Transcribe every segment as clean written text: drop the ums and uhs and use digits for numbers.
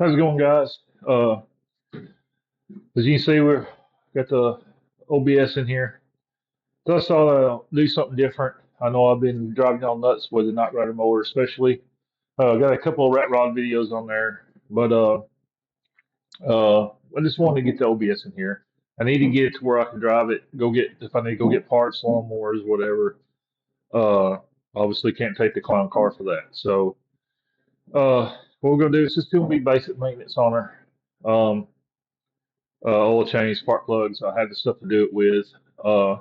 How's it going, guys? As you can see, we're got the OBS in here. So I thought I'd do something different. I know I've been driving y'all nuts with the night rider mower, especially. Got a couple of rat rod videos on there, but I just wanted to get the OBS in here. I need to get it to where I can drive it. Go get if I need to go get parts, lawnmowers, whatever. Uh, Obviously, can't take the clown car for that. So, what we're gonna do is just gonna be basic maintenance on her. Um, oil change, spark plugs. I have the stuff to do it with. Uh,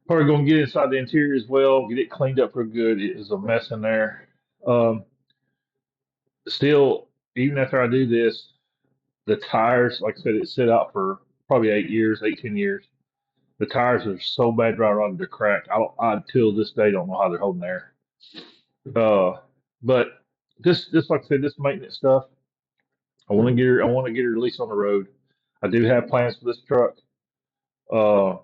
Probably gonna get inside the interior as well, get it cleaned up real good. It is a mess in there. Um, Still, even after I do this, the tires, like I said, it sit out for probably 8 years, 18 years. The tires are so bad dry rotted they're cracked. I till this day don't know how they're holding there. Uh, but just like I said, this maintenance stuff, I want to get her released on the road. I do have plans for this truck. Uh,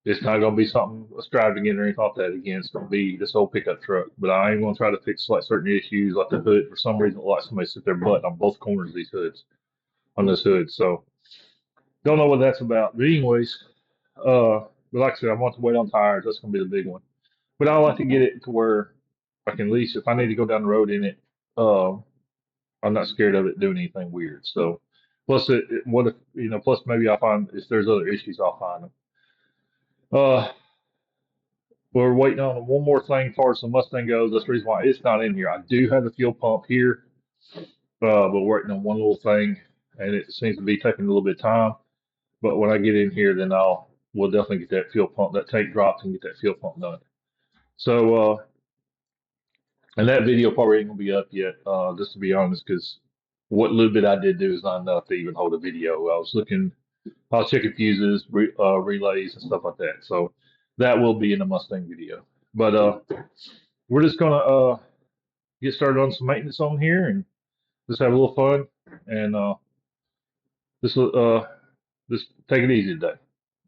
it's not going to be something extravagant or anything like that again. It's going to be this old pickup truck. But I am going to try to fix like certain issues, like the hood. For some reason, like somebody sit their butt on both corners of these hoods, on this hood. So don't know what that's about. But anyways, but like I said, I want to wait on tires. That's going to be the big one. But I like to get it to where I can at least, if I need to go down the road in it, I'm not scared of it doing anything weird. So, plus, what if Plus, maybe I'll find if there's other issues, I'll find them. Uh, we're waiting on one more thing as far as the Mustang goes. That's the reason why it's not in here. I do have the fuel pump here, but we're waiting on one little thing, and it seems to be taking a little bit of time. But when I get in here, then we'll definitely get that fuel pump, that tank dropped, and get that fuel pump done. So, and that video probably ain't gonna be up yet, just to be honest, because what little bit I did do is not enough to even hold a video. I was checking fuses, relays, and stuff like that. So that will be in the Mustang video. But we're just gonna get started on some maintenance on here and just have a little fun and just just take it easy today.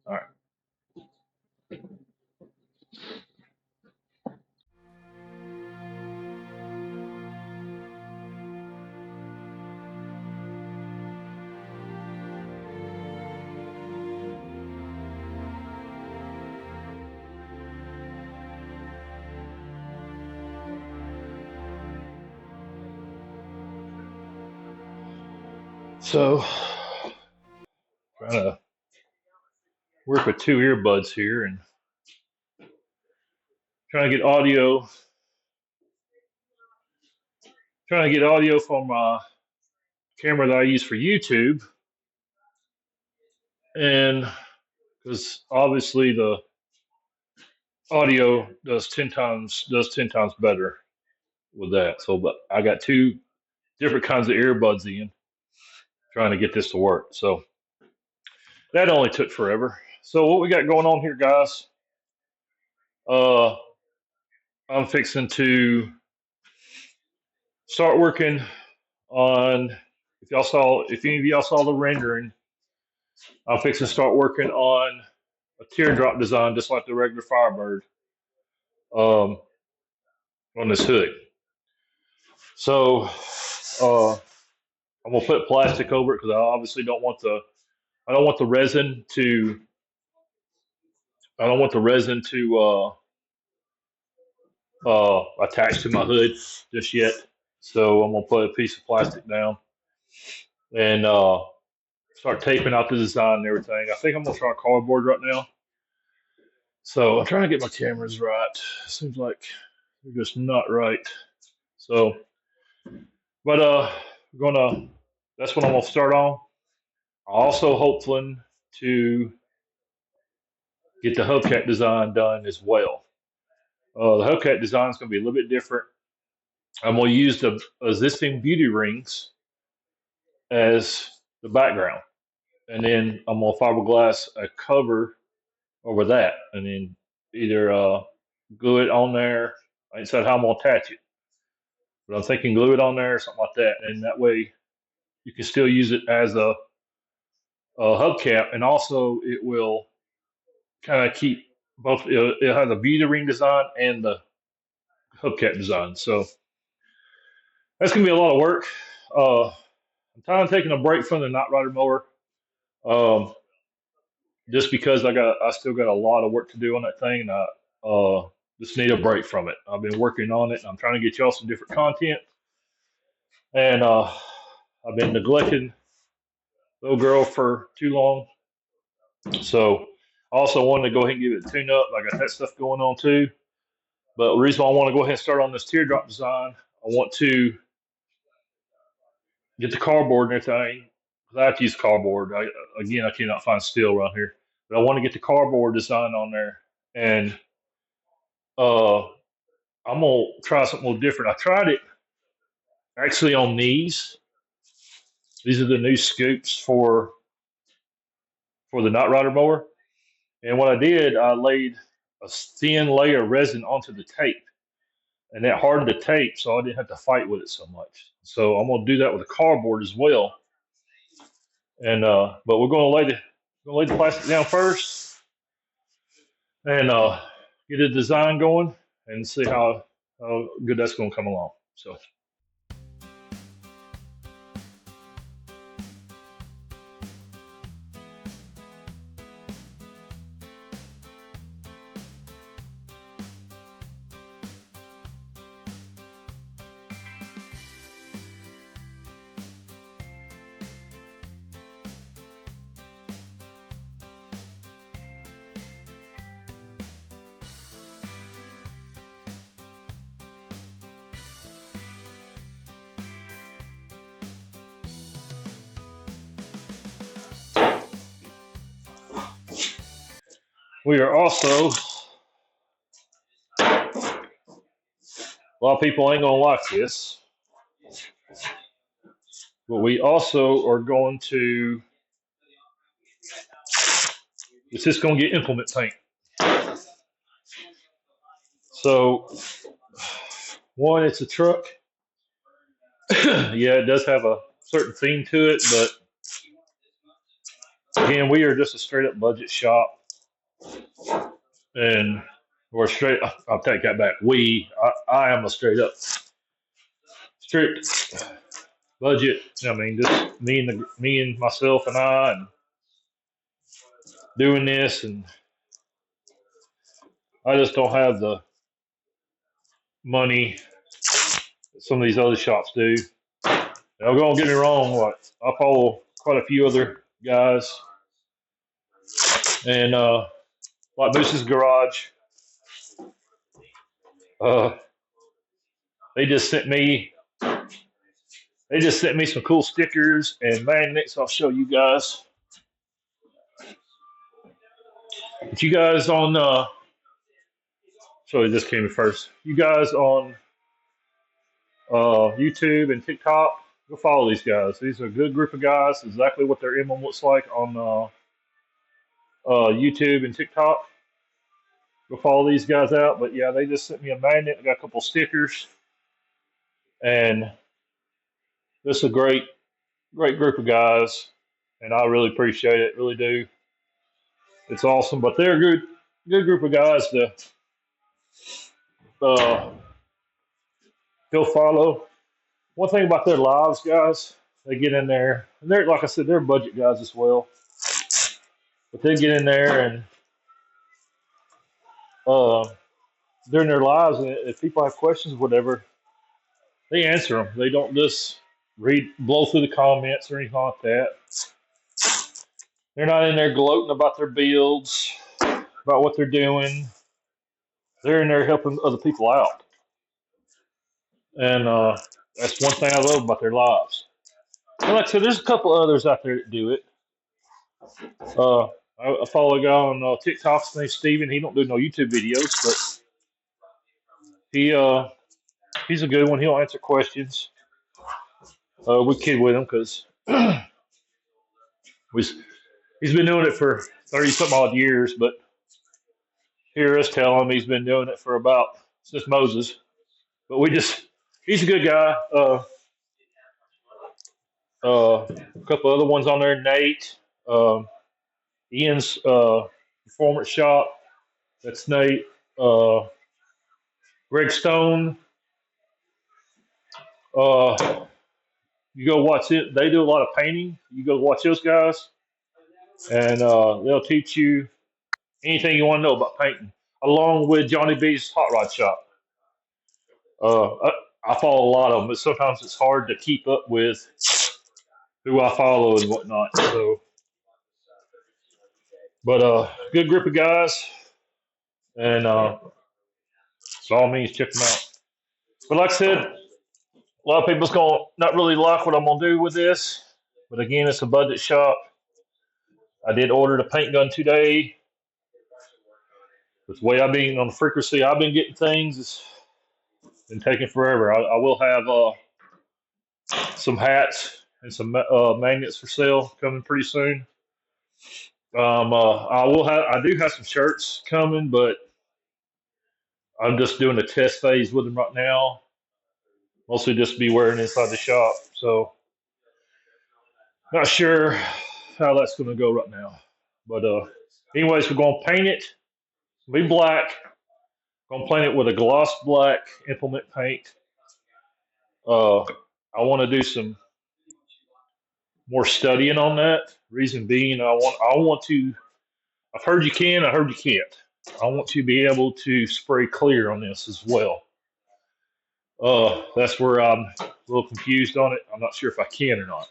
All right. So trying to work with two earbuds here and trying to get audio, trying to get audio from my camera that I use for YouTube, and because obviously the audio does 10 times better with that. So, but I got two different kinds of earbuds in trying to get this to work. So that only took forever. So what we got going on here, guys? Uh, I'm fixing to start working on. If any of y'all saw the rendering, I'm fixing to start working on a teardrop design, just like the regular Firebird, um, on this hood. So I'm gonna put plastic over it because I obviously I don't want the resin to I don't want the resin to attach to my hood just yet. So I'm gonna put a piece of plastic down and start taping out the design and everything. I think I'm gonna try cardboard right now. So I'm trying to get my cameras right. Seems like they're just not right. So, but gonna that's what I'm gonna start on. Also hoping to get the hubcap design done as well. The hubcap design is going to be a little bit different. I'm going to use the existing beauty rings as the background, and then I'm going to fiberglass a cover over that, and then either glue it on there. I said how I'm going to attach it, but I'm thinking glue it on there or something like that, and that way you can still use it as a hubcap, and also it will kind of keep both. It'll have the beauty ring design and the hubcap design. So that's gonna be a lot of work. I'm kind of taking a break from the knot rider mower, um, just because I still got a lot of work to do on that thing, and I just need a break from it. I've been working on it, and I'm trying to get y'all some different content, and I've been neglecting little girl for too long. So I also wanted to go ahead and give it a tune up. I got that stuff going on too, But the reason why I want to go ahead and start on this teardrop design, I want to get the cardboard and everything. I have to use cardboard. I cannot find steel around here. But I want to get the cardboard design on there. And uh, I'm going to try something a little different. I tried it actually on these. These are the new scoops for the Night Rider mower. And what I did, I laid a thin layer of resin onto the tape. And that hardened the tape, so I didn't have to fight with it so much. So I'm going to do that with the cardboard as well. And but we're going to lay the plastic down first, and get the design going, and see how good that's going to come along. So we are also, a lot of people ain't going to like this, but we also are going to, it's just going to get implement paint. So one, it's a truck. Yeah, it does have a certain theme to it, but again, we are just a straight up budget shop, and we're straight. I'll take that back. I am a strict budget. I mean, just me and myself and I, and doing this, and I just don't have the money that some of these other shops do. Now, don't get me wrong. I follow quite a few other guys, and like Moose's Garage. Uh, they just sent me some cool stickers and magnets. I'll show you guys. But you guys on sorry, this came in first. You guys on YouTube and TikTok, go follow these guys. These are a good group of guys. Exactly what their emblem looks like on YouTube and TikTok. Go follow these guys out. But yeah, they just sent me a magnet. I got a couple stickers, and this is a great group of guys, and I really appreciate it. Really do. It's awesome. But they're a good group of guys to uh, go follow. One thing about their lives, guys, they get in there, and they're, like I said, they're budget guys as well. But they get in there and during their lives, and if people have questions, whatever, they answer them. They don't just blow through the comments or anything like that. They're not in there gloating about their builds, about what they're doing. They're in there helping other people out, and that's one thing I love about their lives. And like I said, there's a couple others out there that do it. I follow a guy on TikTok. His name's Steven. He don't do no YouTube videos, but he's a good one. He'll answer questions. We kid with him because he's been doing it for 30 something odd years, but hear us tell him he's been doing it for about since Moses. But he's a good guy. A couple other ones on there, Nate, Ian's performance shop. That's Nate. Greg Stone. You go watch it. They do a lot of painting. You go watch those guys, and they'll teach you anything you want to know about painting, along with Johnny B's Hot Rod Shop. I follow a lot of them, but sometimes it's hard to keep up with who I follow and whatnot. So, but good group of guys, and by all means, check them out. But like I said, a lot of people's gonna not really like what I'm gonna do with this. But again, it's a budget shop. I did order the paint gun today. But the way I've been on the frequency I've been getting things, it's been taking forever. I will have some hats and some magnets for sale coming pretty soon. I do have some shirts coming, but I'm just doing a test phase with them right now. Mostly just be wearing inside the shop. So not sure how that's going to go right now. But anyways, we're going to paint it. It'll be black. Going to paint it with a gloss black implement paint. I want to do some more studying on that. Reason being, I want to. I've heard you can. I heard you can't. I want to be able to spray clear on this as well. That's where I'm a little confused on it. I'm not sure if I can or not.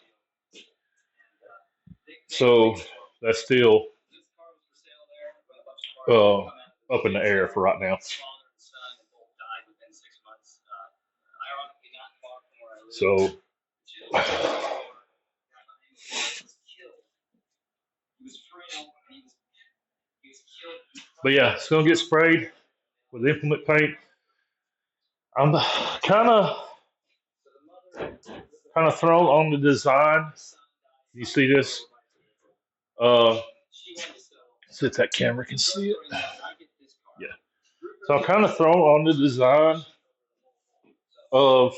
So that's still up in the air for right now. So, but yeah, it's gonna get sprayed with implement paint. I'm kind of thrown on the design. You see this? See if that camera can see it. Yeah. So I'm kind of thrown on the design of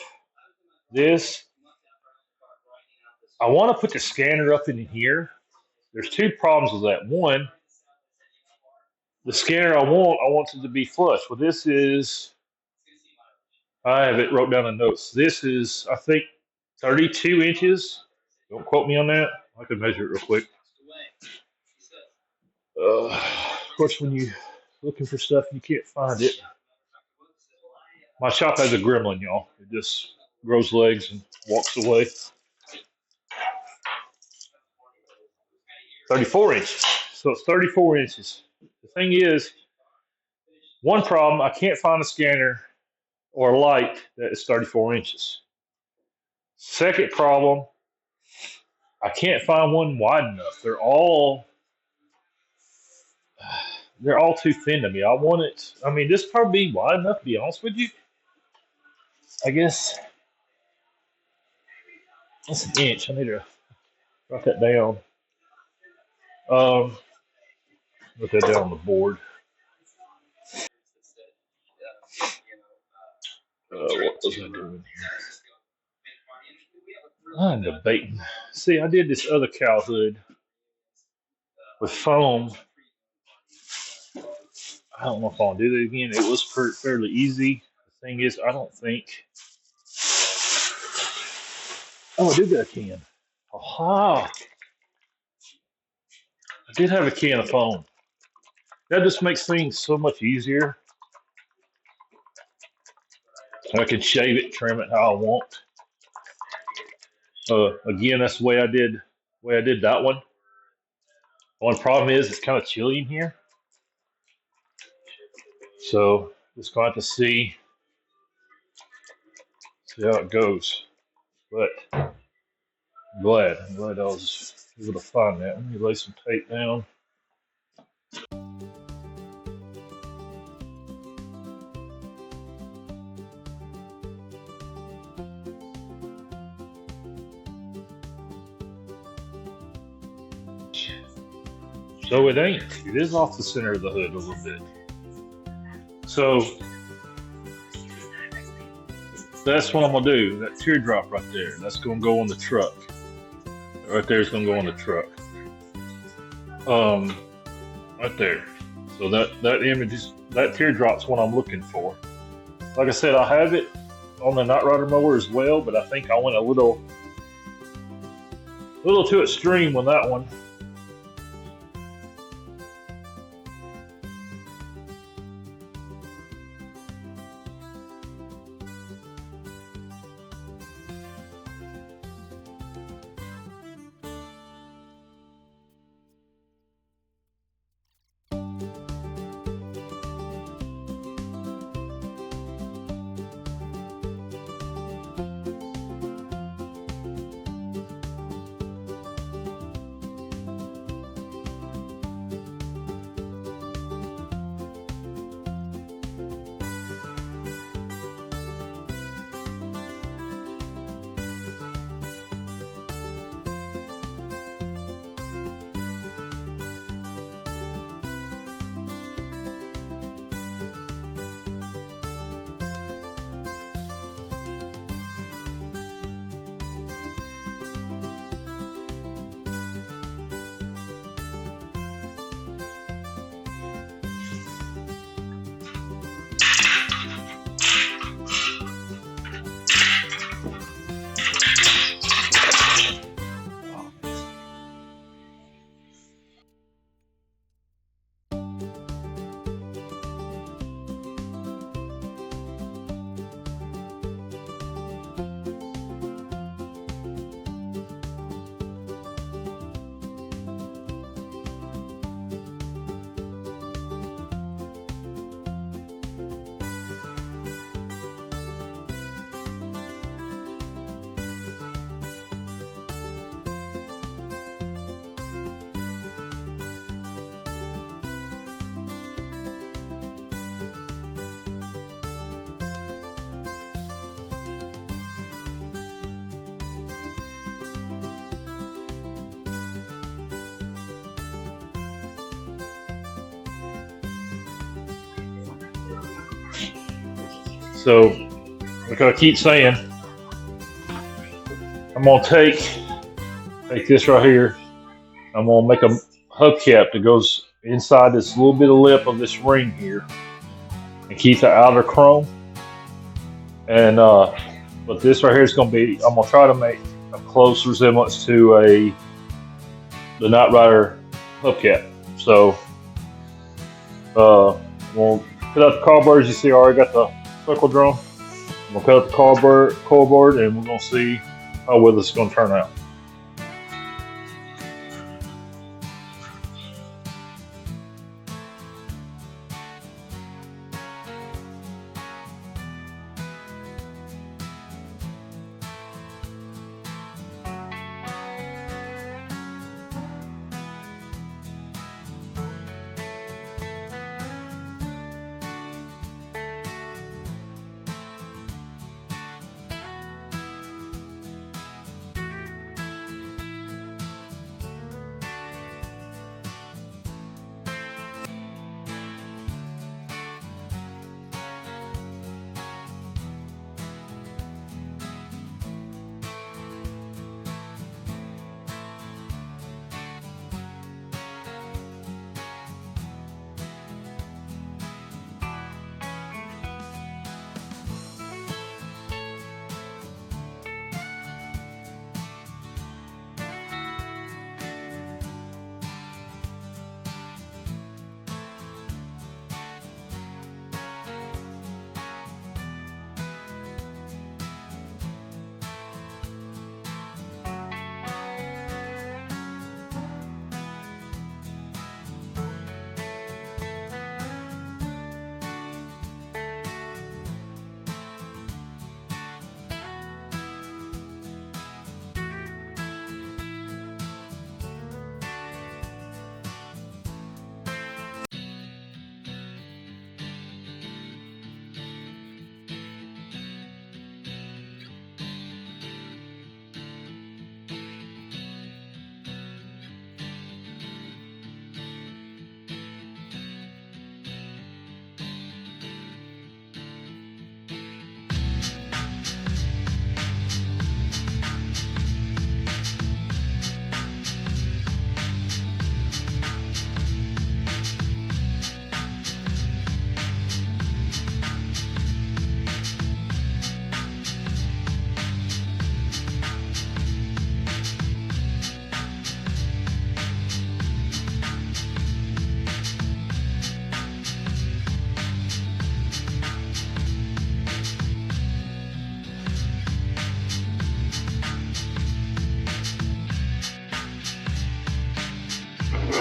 this. I want to put the scanner up in here. There's two problems with that. One, the scanner I want it to be flush. Well, this is, I have it wrote down in notes. This is, I think, 32 inches. Don't quote me on that. I can measure it real quick. Of course, when you're looking for stuff and you can't find it. My shop has a gremlin, y'all. It just grows legs and walks away. 34 inches. So it's 34 inches. The thing is, one problem, I can't find a scanner or a light that is 34 inches. Second problem, I can't find one wide enough. They're all too thin to me. I want it, I mean, this probably be wide enough to be honest with you. I guess that's an inch. I need to write that down. Put that down on the board. What was I doing here? I'm debating. See, I did this other cow hood with foam. I don't know if I'll do that again. It was fairly easy. The thing is, I don't think. Oh, I did get a can. Aha! I did have a can of foam. That just makes things so much easier. I can shave it, trim it how I want. Again, that's the way I did that one. One problem is it's kind of chilly in here. So just going to have to see how it goes. But I'm glad I was able to find that. Let me lay some tape down. So it ain't. It is off the center of the hood a little bit. So that's what I'm gonna do. That teardrop right there, that's gonna go on the truck. Right there is gonna go on the truck. Right there. So that image is, that teardrop's what I'm looking for. Like I said, I have it on the Night Rider mower as well, but I think I went a little too extreme on that one. So, like I keep saying, I'm gonna take this right here. I'm gonna make a hubcap that goes inside this little bit of lip of this ring here, and keep the outer chrome. And but this right here is gonna be. I'm gonna try to make a close resemblance to the Knight Rider hubcap. So I'm gonna cut out the cardboard. As you see, I already got the circle drum. I'm gonna cut out the cardboard, and we're gonna see how well this is gonna turn out.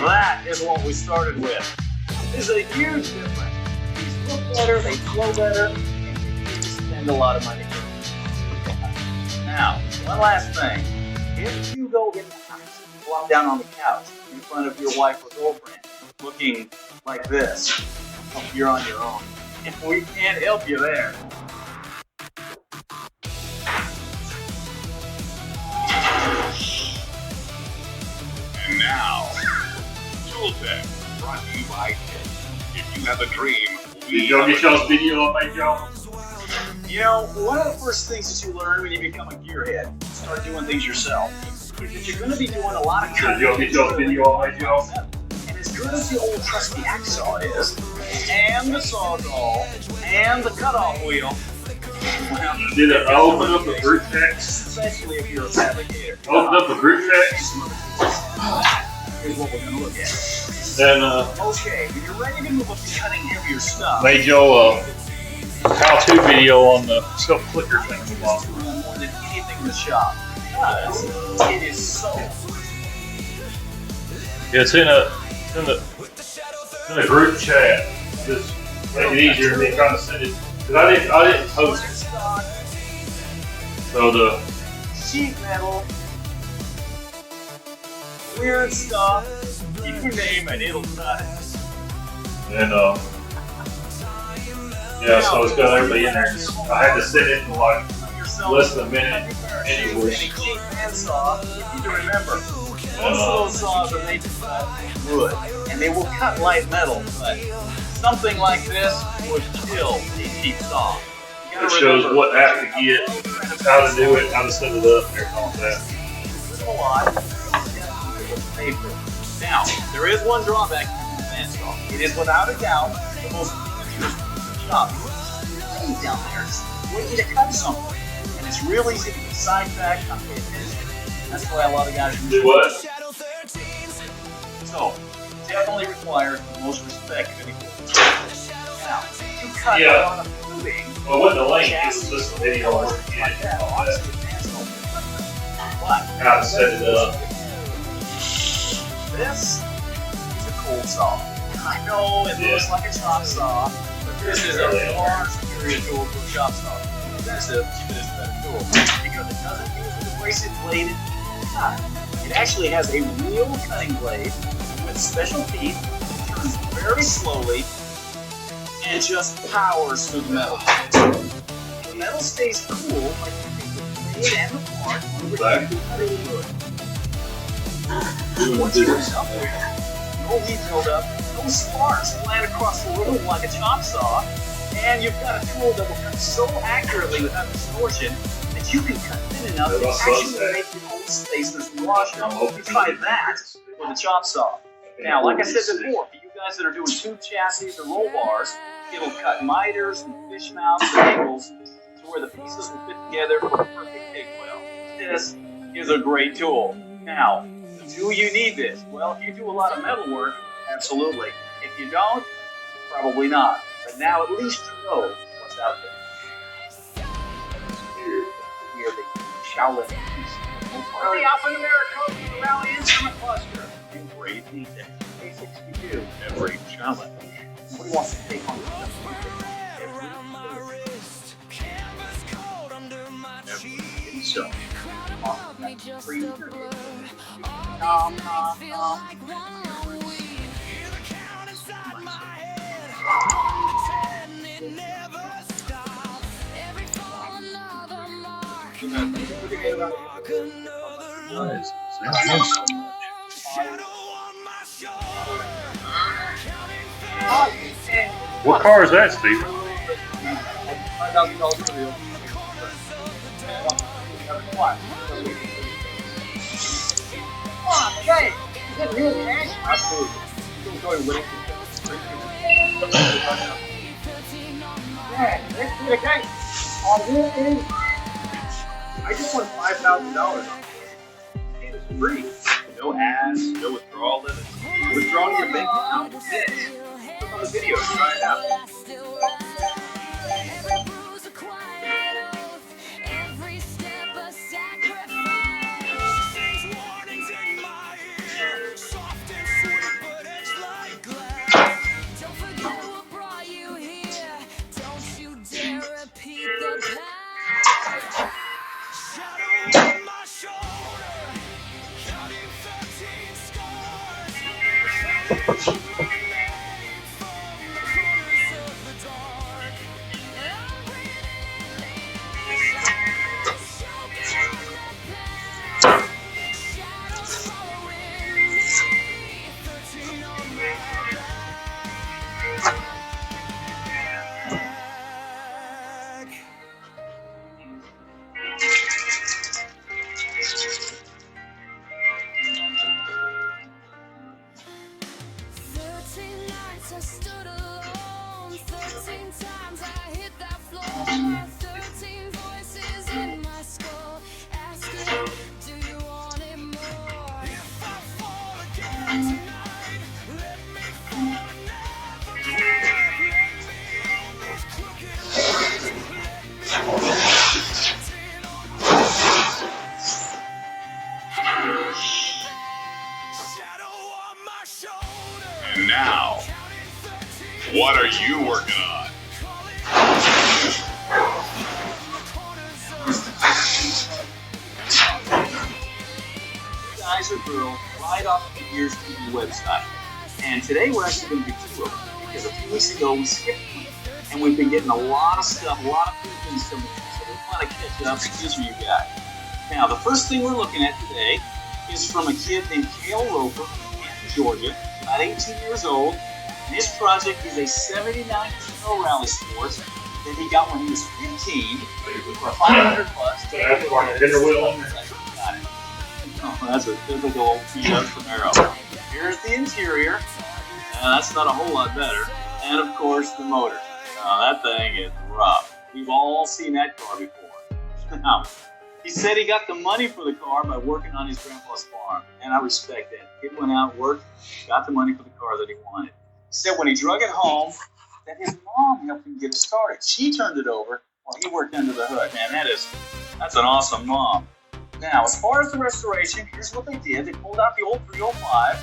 That is what we started with. This is a huge difference. These look better, they flow better, and you spend a lot of money. Now, one last thing. If you go in the house, flop down on the couch in front of your wife or girlfriend, looking like this, you're on your own. And we can't help you there. And now, Tool Tech, brought to you by Kitt. If you have a dream, Did y'all get y'all's video I made y'all? You know, one of the first things that you learn when you become a gearhead, start doing things yourself, is that you're going to be doing a lot of cutting. Did y'all get y'all's video I made y'all? And as good as the old trusty hacksaw is, and the sawzall, and the cutoff wheel, well, Did I open up a group text? especially if you're a fabricator. Open up a group text? Here's what we're going to look at. Then Okay, when you're ready to move up to cutting heavier stuff, made y'all a how-to video on the self-clicker thing. more than anything in the shop. Because it is so Yeah, it's in a group chat. Just make it easier than me trying to send it. Cause I didn't post it. So the sheet metal, weird stuff, you name it, it'll cut it. and yeah, so it's got everybody in there. I had to send it in like less than a minute anyways. Any cheap handsaw, you need to remember, most of those saws are made to cut wood, and they will cut light metal, but something like this would kill a cheap saw. It shows what app to get, how to do it, how to set it up, and everything like that. A lot. Now, there is one drawback to the bandsaw. It is without a doubt the most dangerous shop. Laying down there, just waiting to cut something. And it's real easy to get sidetracked, not pay attention. That's why a lot of guys Do what? So, definitely requires the most respect of any course. Now, you cut a lot of tubing. Well, with the link, it's this video where you get it and all that. How to set it up. This is a cold saw. I know it looks like a chop saw, but this is a far superior tool to a chop saw. This is a better tool because it doesn't use an abrasive blade to cut. It actually has a real cutting blade with special teeth that turns very slowly and just powers through the metal. The metal stays cool by keeping the blade and the part under the cutting wood. Once you're done, no heat buildup, no sparks flying across the room like a chop saw, and you've got a tool that will cut so accurately without distortion that you can cut thin enough to actually make your own spacers wash them. You try that with a chop saw. Now, like I said before, for you guys that are doing tube chassis or roll bars, it'll cut miters and fish mouths and angles to where the pieces will fit together for a perfect take well. This is a great tool. Now, do you need this? Well, if you do a lot of metal work, absolutely. If you don't, probably not. But now at least you know what's out there. Here the Shaolin early alphanumeric code for the Rally Instrument Cluster. In great detail. A62, every challenge. What do you want to take on the every so. What car is that, Steve? Okay, is that real cash? Absolutely. Okay. I just won $5,000. It was free. No ads, no withdrawal limits. Withdrawing your bank account with this. Click on the video to try it out. And now, what are you working on? Guys or girls right off the Gears TV website. And today we're actually going to do two of them because a few weeks ago we skipped one. And we've been getting a lot of stuff, a lot of cool things coming in. So we want to catch up and answer you guys. Now, the first thing we're looking at today is from a kid named Cale Roper from Canton, Georgia, about 18 years old. And his project is a 79 Pro Rally Sports that he got when he was 15 for $500. Dinner wheel. Got it. Oh, that's a typical old beat-up Camaro. Here's the interior. That's not a whole lot better. And of course, the motor. That thing is rough. We've all seen that car before. Now, he said he got the money for the car by working on his grandpa's farm, and I respect that. He went out, worked, got the money for the car that he wanted. He said when he drug it home, that his mom helped him get it started. She turned it over while he worked under the hood. Man, that's an awesome mom. Now, as far as the restoration, here's what they did. They pulled out the old 305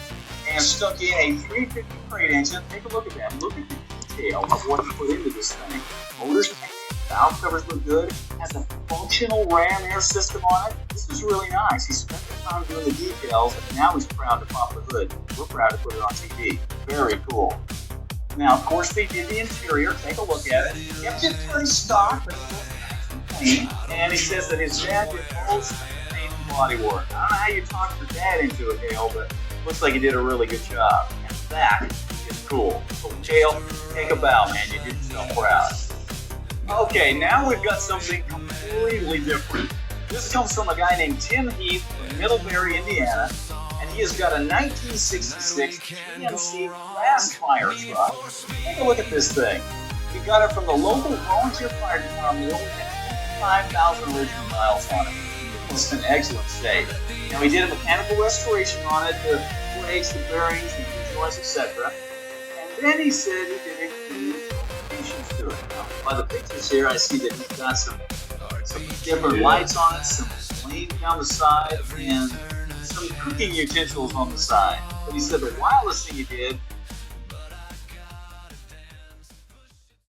and stuck in a 350 crate engine. Take a look at that. Look at the detail of what he put into this thing. Motors painted, valve covers look good, has a functional ram air system on it. This is really nice. He spent the time doing the details, and now he's proud to pop the hood. We're proud to put it on TV. Very cool. Now, of course, they did the interior. Take a look at it. Kept it pretty stock, but clean. And he says that his dad did most paint and body work. I don't know how you talked your dad into it, Dale, but looks like he did a really good job. And that is cool. So, Dale, take a bow, man. You did yourself proud. Okay, now we've got something completely different. This comes from a guy named Tim Heath from Middlebury, Indiana, and he has got a 1966 GMC grass fire truck. Take a look at this thing. He got it from the local volunteer fire department and had 5,000 original miles on it. It was in excellent shape. Now, he did a mechanical restoration on it, the brakes, the bearings, the joints, etc. And then he said he did modifications to it. Now, by the pictures here, I see that he's got some different lights on it, some flames down the side, and some cooking utensils on the side. But he said the wildest thing he did